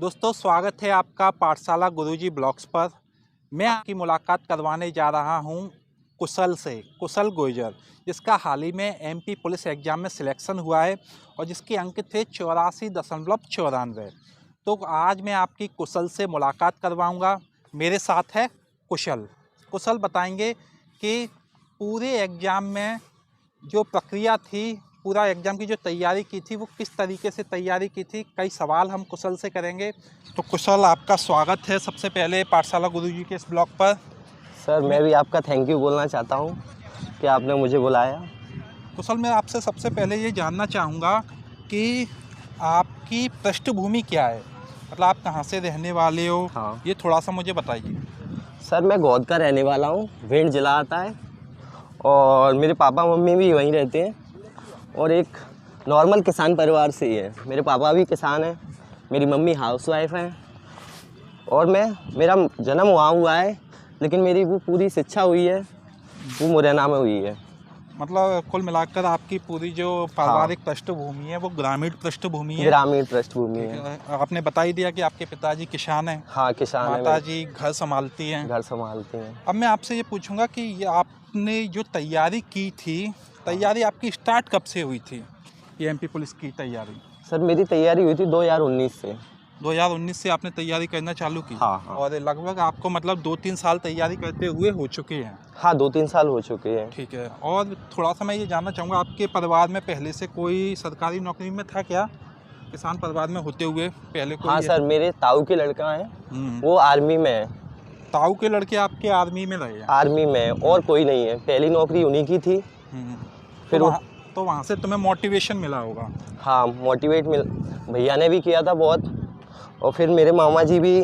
दोस्तों स्वागत है आपका पाठशाला गुरुजी ब्लॉग्स पर। मैं आपकी मुलाकात करवाने जा रहा हूं कुशल से, कुशल गुर्जर, जिसका हाल ही में एमपी पुलिस एग्ज़ाम में सिलेक्शन हुआ है और जिसके अंक थे 84.94। तो आज मैं आपकी कुशल से मुलाकात करवाऊंगा। मेरे साथ है कुशल। कुशल बताएंगे कि पूरे एग्ज़ाम में जो प्रक्रिया थी, पूरा एग्ज़ाम की जो तैयारी की थी, वो किस तरीके से तैयारी की थी। कई सवाल हम कुशल से करेंगे। तो कुशल, आपका स्वागत है सबसे पहले पाठशाला गुरुजी के इस ब्लॉग पर। सर मैं भी आपका थैंक यू बोलना चाहता हूँ कि आपने मुझे बुलाया। कुशल, मैं आपसे सबसे पहले ये जानना चाहूँगा कि आपकी पृष्ठभूमि क्या है, मतलब आप कहाँ से रहने वाले हो? हाँ ये थोड़ा सा मुझे बताइए। सर, मैं गौद का रहने वाला हूँ, भिंड जिला आता है और मेरे पापा मम्मी भी वहीं रहते हैं और एक नॉर्मल किसान परिवार से ही है। मेरे पापा भी किसान हैं, मेरी मम्मी हाउसवाइफ हैं और मेरा जन्म वहाँ हुआ है, लेकिन मेरी वो पूरी शिक्षा हुई है वो मुरैना में हुई है। मतलब कुल मिलाकर आपकी पूरी जो पारिवारिक पृष्ठभूमि है वो ग्रामीण पृष्ठभूमि है। ग्रामीण पृष्ठभूमि है। आपने बता ही दिया कि आपके पिताजी किसान हैं। हाँ किसान है। माता जी घर संभालती हैं। घर संभालती हैं। अब मैं आपसे ये पूछूंगा कि ये आपने जो तैयारी की थी, तैयारी आपकी स्टार्ट कब से हुई थी, ये एमपी पुलिस की तैयारी? सर मेरी तैयारी हुई थी 2019 से। 2019 से आपने तैयारी करना चालू की? हाँ। और लगभग आपको मतलब 2-3 साल तैयारी करते हुए हो चुके हैं? हाँ 2-3 साल हो चुके हैं। ठीक है। और थोड़ा सा मैं ये जानना चाहूँगा, आपके परिवार में पहले से कोई सरकारी नौकरी में था क्या, किसान परिवार में होते हुए पहले कोई? हाँ सर, मेरे ताऊ के लड़का है, वो आर्मी में है। ताऊ के लड़के आपके आर्मी में रहे हैं? आर्मी में है और कोई नहीं है, पहली नौकरी उन्हीं की थी। फिर तो वहाँ से तुम्हें मोटिवेशन मिला होगा? हाँ मोटिवेट भैया ने भी किया था बहुत, और फिर मेरे मामा जी भी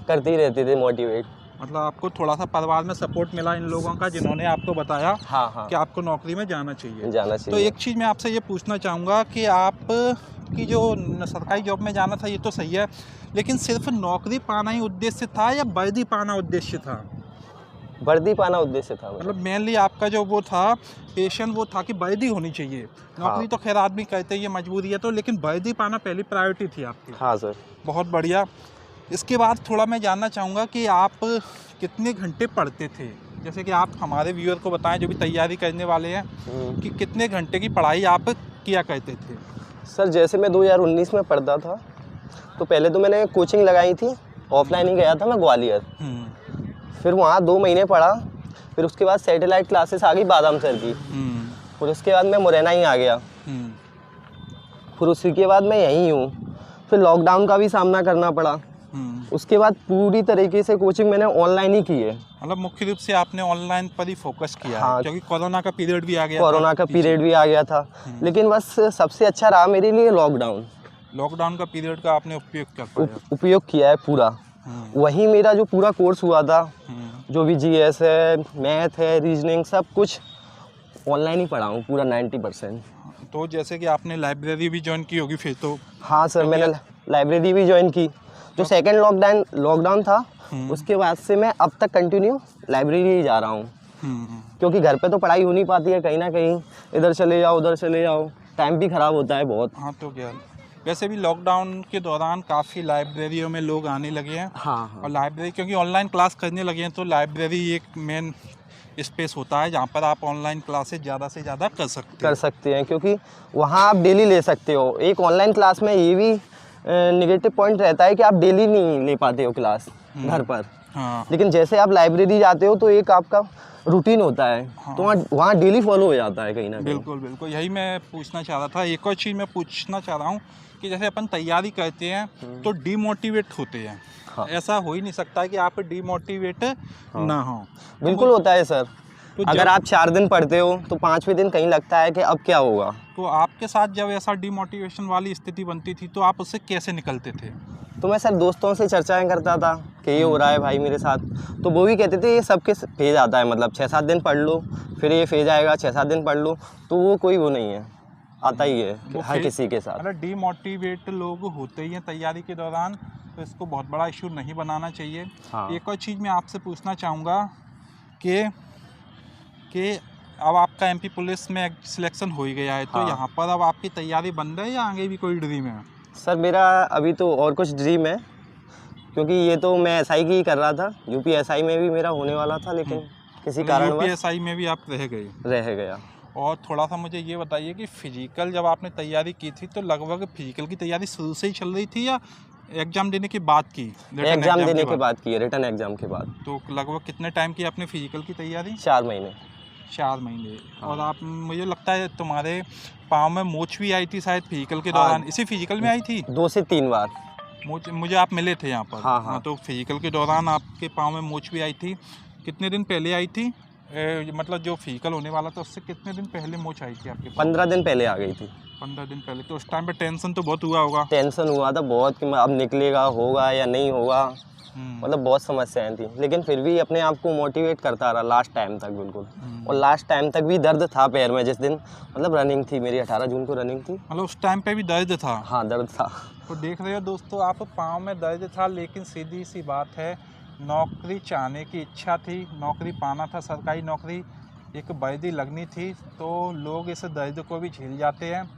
करते ही रहते थे मोटिवेट। मतलब आपको थोड़ा सा परिवार में सपोर्ट मिला इन लोगों का, जिन्होंने आपको बताया हाँ कि आपको नौकरी में जाना चाहिए। चाहिए। तो एक चीज़ मैं आपसे ये पूछना चाहूँगा कि आप की जो सरकारी जॉब में जाना था ये तो सही है, लेकिन सिर्फ नौकरी पाना ही उद्देश्य था या वर्दी पाना उद्देश्य था? वर्दी पाना उद्देश्य था। मतलब मेनली आपका जो वो था पेशन, वो था कि वर्दी होनी चाहिए। नौकरी तो खैर आदमी कहते ही है, मजबूरी है तो, लेकिन वर्दी पाना पहली प्रायोरिटी थी आपकी। हाँ सर। बहुत बढ़िया। इसके बाद थोड़ा मैं जानना चाहूँगा कि आप कितने घंटे पढ़ते थे, जैसे कि आप हमारे व्यूअर को बताएं जो भी तैयारी करने वाले हैं, कि कितने घंटे की पढ़ाई आप किया करते थे? सर जैसे मैं 2019 में पढ़ता था तो पहले तो मैंने कोचिंग लगाई थी, ऑफलाइन ही गया था मैं ग्वालियर। फिर वहाँ 2 महीने पढ़ा, फिर उसके बाद सैटेलाइट क्लासेस आ गई बादाम सर की। फिर उसके बाद मैं मुरैना ही आ गया। फिर उसी के बाद मैं यहीं हूँ। फिर लॉकडाउन का भी सामना करना पड़ा। उसके बाद पूरी तरीके से कोचिंग मैंने ऑनलाइन ही की है। मतलब मुख्य रूप से आपने ऑनलाइन पर ही फोकस किया? हाँ, है क्योंकि कोरोना का पीरियड भी आ गया। कोरोना का पीरियड भी आ गया था, लेकिन बस सबसे अच्छा रहा मेरे लिए लॉकडाउन का पीरियड का आपने उपयोग किया है पूरा। वही मेरा जो पूरा कोर्स हुआ था, जो भी जीएस है, मैथ है, रीजनिंग, सब कुछ ऑनलाइन ही पढ़ा हूँ पूरा 90%। तो जैसे कि आपने लाइब्रेरी भी ज्वाइन की होगी फिर तो? हाँ सर, मैंने लाइब्रेरी भी ज्वाइन की। जो सेकेंड लॉकडाउन था उसके बाद से मैं अब तक कंटिन्यू लाइब्रेरी ही जा रहा हूँ, क्योंकि घर पे तो पढ़ाई हो नहीं पाती है, कहीं ना कहीं इधर चले जाओ उधर चले जाओ, टाइम भी ख़राब होता है बहुत। हाँ तो क्या, वैसे भी लॉकडाउन के दौरान काफ़ी लाइब्रेरियों में लोग आने लगे हैं। हाँ। और लाइब्रेरी क्योंकि ऑनलाइन क्लास करने लगे हैं, तो लाइब्रेरी एक मेन स्पेस होता है जहाँ पर आप ऑनलाइन क्लासेस ज़्यादा से ज़्यादा कर सकते हैं, क्योंकि वहाँ आप डेली ले सकते हो। एक ऑनलाइन क्लास में ये भी नेगेटिव पॉइंट रहता है कि आप डेली नहीं ले पाते हो क्लास घर पर। हाँ। लेकिन जैसे आप लाइब्रेरी जाते हो तो एक आपका रूटीन होता है। हाँ। तो वहाँ डेली फॉलो हो जाता है कहीं ना कहीं। बिल्कुल यही मैं पूछना चाह रहा था। एक और चीज़ मैं पूछना चाह रहा हूँ कि जैसे अपन तैयारी करते हैं तो डीमोटिवेट होते हैं। हाँ। ऐसा हो ही नहीं सकता कि आप डीमोटिवेट ना हो। बिल्कुल होता है सर। तो अगर आप 4 दिन पढ़ते हो तो 5वें दिन कहीं लगता है कि अब क्या होगा। तो आपके साथ जब ऐसा डीमोटिवेशन वाली स्थिति बनती थी तो आप उससे कैसे निकलते थे? तो मैं सर दोस्तों से चर्चाएं करता था कि ये हो रहा है भाई मेरे साथ, तो वो भी कहते थे ये सबके फेज आता है, मतलब 6-7 दिन पढ़ लो फिर ये फेज आएगा, 6-7 दिन पढ़ लो, तो वो कोई वो नहीं है, आता ही है हर किसी के साथ। मतलब डीमोटिवेट लोग होते ही हैं तैयारी के दौरान, तो इसको बहुत बड़ा इशू नहीं बनाना चाहिए। हाँ। एक और चीज़ मैं आपसे पूछना चाहूँगा कि अब आपका एमपी पुलिस में सिलेक्शन हो ही गया है, तो यहाँ पर अब आपकी तैयारी बंद है या आगे भी कोई ड्रीम है? सर मेरा अभी तो और कुछ ड्रीम है, क्योंकि ये तो मैं एसआई की ही कर रहा था, यूपीएसआई में भी मेरा होने वाला था, लेकिन किसी कारणवश यूपीएसआई में भी आप रह गया। और थोड़ा सा मुझे ये बताइए कि फिजिकल जब आपने तैयारी की थी तो लगभग फिजिकल की तैयारी शुरू से ही चल रही थी या एग्जाम देने के बाद की? एग्जाम देने के बाद की है, रिटर्न एग्जाम के बाद। तो लगभग कितने टाइम की आपने फिजिकल की तैयारी? 4 महीने। 4 महीने। हाँ। और आप, मुझे लगता है तुम्हारे पाँव में मोच भी आई थी शायद फिजिकल के दौरान। इसी फिजिकल में आई थी? 2 से 3 बार मुझे आप मिले थे यहाँ पर। हाँ। तो फिजिकल के दौरान आपके पाँव में मोच भी आई थी। कितने दिन पहले आई थी? मतलब जो फिजिकल होने वाला था उससे कितने दिन पहले मोच आई थी आपके? 15 दिन पहले आ गई थी। 15 दिन पहले। तो उस टाइम पे टेंशन तो बहुत हुआ होगा? टेंशन हुआ था बहुत कि अब निकलेगा, होगा या नहीं होगा, मतलब बहुत समस्याएं थी, लेकिन फिर भी अपने आप को मोटिवेट करता रहा लास्ट टाइम तक बिल्कुल। और लास्ट टाइम तक भी दर्द था पैर में, जिस दिन मतलब रनिंग थी मेरी, 18 जून को रनिंग थी। मतलब उस टाइम पे भी दर्द था? हाँ, दर्द था। तो देख रहे हो दोस्तों, आप पाँव में दर्द था, लेकिन सीधी सी बात है, नौकरी चाहने की इच्छा थी, नौकरी पाना था, सरकारी नौकरी, एक वर्दी लगनी थी, तो लोग इस दर्द को भी झेल जाते हैं।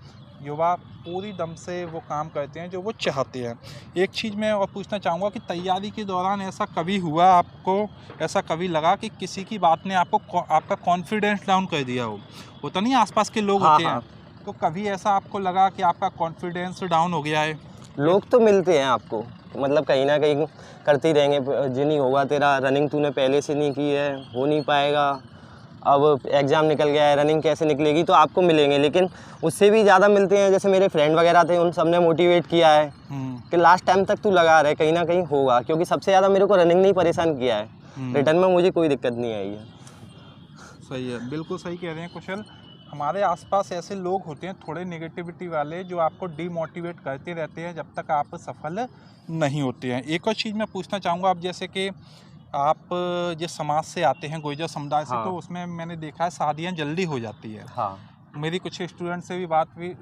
युवा पूरी दम से वो काम करते हैं जो वो चाहते हैं। एक चीज़ मैं और पूछना चाहूँगा कि तैयारी के दौरान ऐसा कभी हुआ आपको, ऐसा कभी लगा कि किसी की बात ने आपका कॉन्फिडेंस डाउन कर दिया हो? होता नहीं, आसपास के लोग होते हैं, तो कभी ऐसा आपको लगा कि आपका कॉन्फिडेंस डाउन हो गया है? लोग तो मिलते हैं आपको, मतलब कहीं ना कहीं करते ही रहेंगे, जी नहीं होगा तेरा, रनिंग तूने पहले से नहीं की है, हो नहीं पाएगा, अब एग्ज़ाम निकल गया है, रनिंग कैसे निकलेगी, तो आपको मिलेंगे। लेकिन उससे भी ज़्यादा मिलते हैं, जैसे मेरे फ्रेंड वगैरह थे, उन सब ने मोटिवेट किया है कि लास्ट टाइम तक तू लगा रहे, कहीं ना कहीं होगा, क्योंकि सबसे ज़्यादा मेरे को रनिंग ने ही परेशान किया है। रिटर्न में मुझे कोई दिक्कत नहीं आई है। सही है, बिल्कुल सही कह रहे हैं कुशल। हमारे आसपास ऐसे लोग होते हैं थोड़े नेगेटिविटी वाले, जो आपको डीमोटिवेट करते रहते हैं जब तक आप सफल नहीं होते हैं। एक और चीज़ मैं पूछना चाहूँगा, अब जैसे कि आप जिस समाज से आते हैं, गुर्जर समुदाय से, तो उसमें मैंने देखा है शादियाँ जल्दी हो जाती है। हाँ, मेरी कुछ स्टूडेंट से भी बात भी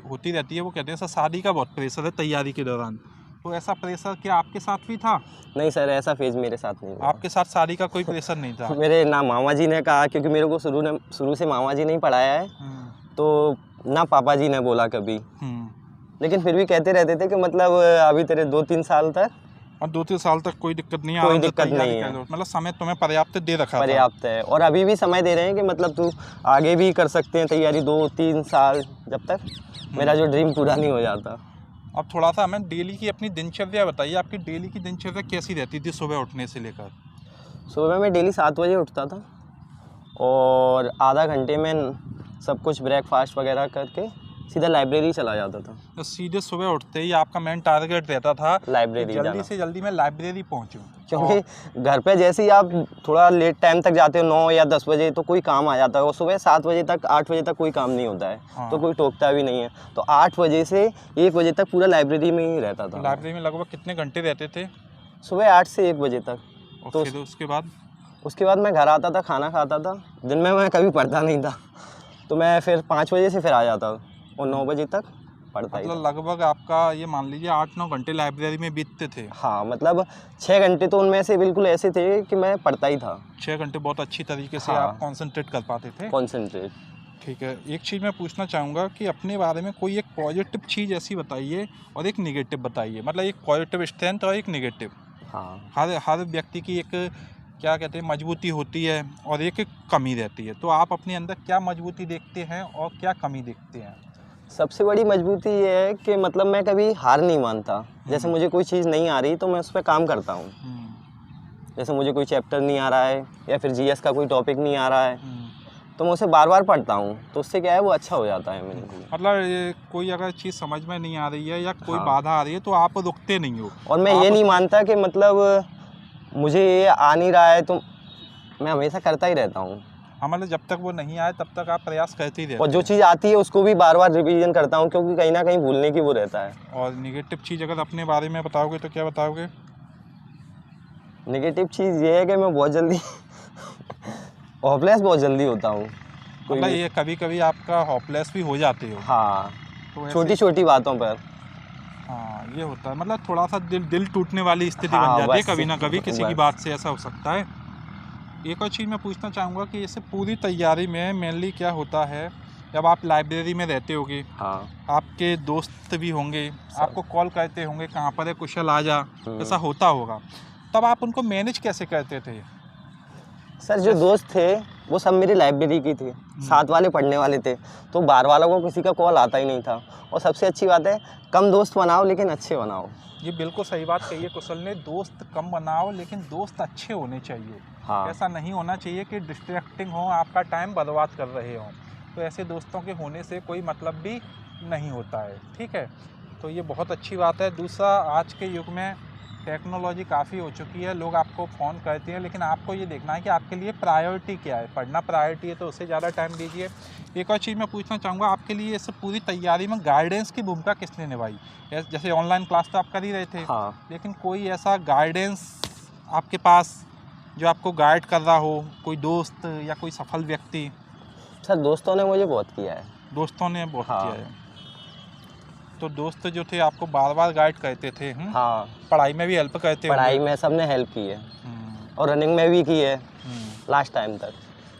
होती रहती है, वो कहते हैं सर शादी का बहुत प्रेशर है तैयारी के दौरान। तो ऐसा प्रेशर क्या आपके साथ भी था? नहीं सर, ऐसा फेज मेरे साथ नहीं हुआ। आपके साथ शादी का कोई प्रेशर नहीं था? मेरे ना मामा जी ने कहा, क्योंकि मेरे को शुरू से मामा जी ने ही पढ़ाया है, तो ना पापा जी ने बोला कभी। लेकिन फिर भी कहते रहते थे कि मतलब अभी तेरे 2-3 साल तक, और 2-3 साल तक कोई दिक्कत नहीं है, कोई दिक्कत नहीं है, मतलब समय तुम्हें पर्याप्त दे रखा पर्याप्त है। और अभी भी समय दे रहे हैं कि मतलब तू आगे भी कर सकते हैं तैयारी 2-3 साल, जब तक मेरा जो ड्रीम पूरा नहीं हो जाता। अब थोड़ा सा हमें डेली की अपनी दिनचर्या बताइए, आपकी डेली की दिनचर्या कैसी रहती थी सुबह उठने से लेकर? सुबह मैं डेली 7 बजे उठता था, और आधा घंटे में सब कुछ ब्रेकफास्ट वगैरह करके सीधा लाइब्रेरी चला जाता था। तो सीधे सुबह उठते ही आपका मेन टारगेट रहता था लाइब्रेरी जल्दी से जल्दी मैं लाइब्रेरी पहुंचूं, क्योंकि घर पे जैसे ही आप थोड़ा लेट टाइम तक जाते हो, 9 या 10 बजे, तो कोई काम आ जाता है, और सुबह 7 बजे तक 8 बजे तक कोई काम नहीं होता है। तो कोई टोकता भी नहीं है, तो 8 बजे से 1 बजे तक पूरा लाइब्रेरी में ही रहता था। लाइब्रेरी में लगभग कितने घंटे रहते थे? सुबह 8 से 1 बजे तक। तो उसके बाद मैं घर आता था, खाना खाता था। दिन में मैं कभी पढ़ता नहीं था, तो मैं फिर 5 बजे से फिर आ जाता, और 9 बजे तक पढ़ता ही था। मतलब लगभग आपका ये मान लीजिए 8-9 घंटे लाइब्रेरी में बीतते थे? हाँ, मतलब 6 घंटे तो उनमें से बिल्कुल ऐसे थे कि मैं पढ़ता ही था। 6 घंटे बहुत अच्छी तरीके से आप कॉन्सेंट्रेट कर पाते थे? कॉन्सेंट्रेट। ठीक है। एक चीज़ मैं पूछना चाहूँगा कि अपने बारे में कोई एक पॉजिटिव चीज़ ऐसी बताइए और एक नेगेटिव बताइए, मतलब एक पॉजिटिव स्ट्रेंथ और एक नेगेटिव। हाँ, हर व्यक्ति की एक, क्या कहते हैं, मजबूती होती है और एक कमी रहती है। तो आप अपने अंदर क्या मजबूती देखते हैं और क्या कमी देखते हैं? सबसे बड़ी मजबूती ये है कि मतलब मैं कभी हार नहीं मानता। जैसे मुझे कोई चीज़ नहीं आ रही तो मैं उस पर काम करता हूँ। जैसे मुझे कोई चैप्टर नहीं आ रहा है या फिर जीएस का कोई टॉपिक नहीं आ रहा है, तो मैं उसे बार बार पढ़ता हूँ, तो उससे क्या है, वो अच्छा हो जाता है मेरे लिए। मतलब ये कोई अगर चीज़ समझ में नहीं आ रही है या कोई बाधा आ रही है तो आप रुकते नहीं हो? और मैं ये नहीं मानता कि मतलब मुझे ये आ नहीं रहा है, तो मैं हमेशा करता ही रहता हूँ। हाँ, मतलब जब तक वो नहीं आए तब तक आप प्रयास करते ही रहते हैं। और जो चीज़ आती है उसको भी बार बार रिवीजन करता हूँ, क्योंकि कहीं ना कहीं भूलने की वो रहता है। और निगेटिव चीज़ अगर अपने बारे में बताओगे तो क्या बताओगे? नेगेटिव चीज़ ये है कि मैं बहुत जल्दी होपलेस बहुत जल्दी होता हूँ। मतलब ये कभी कभी आपका होपलेस भी हो जाते हो? हाँ, तो छोटी छोटी बातों पर। हाँ, ये होता है, मतलब थोड़ा सा दिल टूटने वाली स्थिति बन जाती है कभी ना कभी, किसी की बात से ऐसा हो सकता है। एक और चीज़ मैं पूछना चाहूँगा कि जैसे पूरी तैयारी में मेनली क्या होता है, जब आप लाइब्रेरी में रहते होगे, हाँ आपके दोस्त भी होंगे, आपको कॉल करते होंगे कहाँ पर है कुशल आ जा, ऐसा होता होगा, तब आप उनको मैनेज कैसे करते थे? सर, जो दोस्त थे वो सब मेरी लाइब्रेरी की थे, साथ वाले पढ़ने वाले थे, तो बाहर वालों को किसी का कॉल आता ही नहीं था। और सबसे अच्छी बात है, कम दोस्त बनाओ लेकिन अच्छे बनाओ। ये बिल्कुल सही बात कही है कुशल ने, दोस्त कम बनाओ लेकिन दोस्त अच्छे होने चाहिए। हाँ। ऐसा नहीं होना चाहिए कि डिस्ट्रैक्टिंग हो, आपका टाइम बर्बाद कर रहे हों। तो ऐसे दोस्तों के होने से कोई मतलब भी नहीं होता है, ठीक है। तो ये बहुत अच्छी बात है। दूसरा, आज के युग में टेक्नोलॉजी काफ़ी हो चुकी है, लोग आपको फ़ोन करते हैं, लेकिन आपको ये देखना है कि आपके लिए प्रायोरिटी क्या है। पढ़ना प्रायोरिटी है तो उससे ज़्यादा टाइम दीजिए। एक और चीज़ मैं पूछना चाहूँगा, आपके लिए इस पूरी तैयारी में गाइडेंस की भूमिका किसने निभाई? जैसे ऑनलाइन क्लास तो आप कर ही रहे थे, हाँ। लेकिन कोई ऐसा गाइडेंस आपके पास जो आपको गाइड कर रहा हो, कोई दोस्त या कोई सफल व्यक्ति? सर, दोस्तों ने मुझे बहुत किया है। दोस्तों ने बहुत हाँ। किया है। तो दोस्त जो थे आपको बार बार गाइड करते थे? हाँ, पढ़ाई में भी हेल्प करते होंगे? पढ़ाई में सबने हेल्प की है और रनिंग में भी की है लास्ट टाइम तक।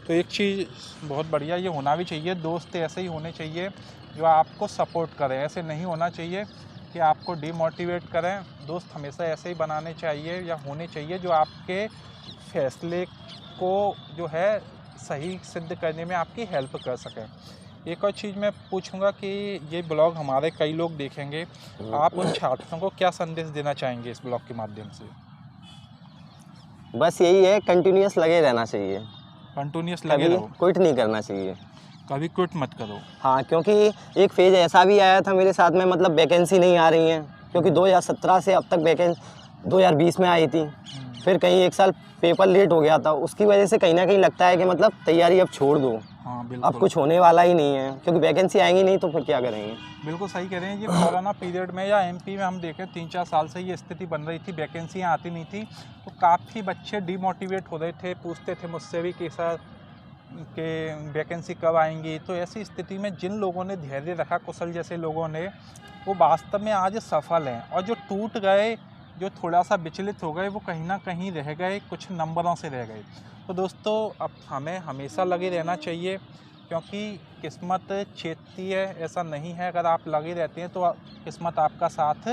तो एक चीज़ बहुत बढ़िया ये होना भी चाहिए, दोस्त ऐसे ही होने चाहिए जो आपको सपोर्ट करें। ऐसे नहीं होना चाहिए कि आपको डिमोटिवेट करें। दोस्त हमेशा ऐसे ही बनाने चाहिए या होने चाहिए जो आपके फैसले को जो है सही सिद्ध करने में आपकी हेल्प कर सकें। एक और चीज़ मैं पूछूंगा कि ये ब्लॉग हमारे कई लोग देखेंगे, आप उन छात्रों को क्या संदेश देना चाहेंगे इस ब्लॉग के माध्यम से? बस यही है, कंटिन्यूअस लगे रहना चाहिए, कंटिन्यूअस लगे कभी रहो, क्विट नहीं करना चाहिए। कभी क्विट मत करो। हाँ, क्योंकि एक फेज ऐसा भी आया था मेरे साथ में, मतलब वैकेंसी नहीं आ रही है, क्योंकि 2017 से अब तक वैकेंसी 2020 में आई थी, फिर कहीं एक साल पेपर लेट हो गया था, उसकी वजह से कहीं ना कहीं लगता है कि मतलब तैयारी अब छोड़ दो। हाँ बिल्कुल, अब कुछ होने वाला ही नहीं है, क्योंकि वैकेंसी आएंगी नहीं तो फिर क्या करेंगे। बिल्कुल सही कह रहे हैं। ये कोरोना पीरियड में या एमपी में हम देखें 3-4 साल से ये स्थिति बन रही थी, वैकेंसियाँ आती नहीं थी, तो काफ़ी बच्चे डिमोटिवेट हो रहे थे, पूछते थे मुझसे भी कि सर कि वैकेंसी कब आएंगी। तो ऐसी स्थिति में जिन लोगों ने धैर्य रखा, कुशल जैसे लोगों ने, वो वास्तव में आज सफल हैं। और जो टूट गए, जो थोड़ा सा विचलित हो गए, वो कहीं ना कहीं रह गए, कुछ नंबरों से रह गए। तो दोस्तों, अब हमें हमेशा लगे रहना चाहिए, क्योंकि किस्मत चेतती है, ऐसा नहीं है। अगर आप लगे रहते हैं तो किस्मत आपका साथ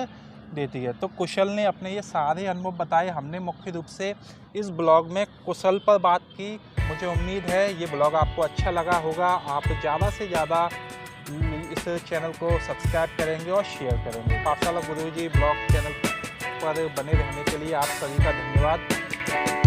देती है। तो कुशल ने अपने ये सारे अनुभव बताए, हमने मुख्य रूप से इस ब्लॉग में कुशल पर बात की। मुझे उम्मीद है ये ब्लॉग आपको अच्छा लगा होगा। आप ज़्यादा से ज़्यादा इस चैनल को सब्सक्राइब करेंगे और शेयर करेंगे। पाठशाला गुरुजी ब्लॉग चैनल पर बने रहने के लिए आप सभी का धन्यवाद।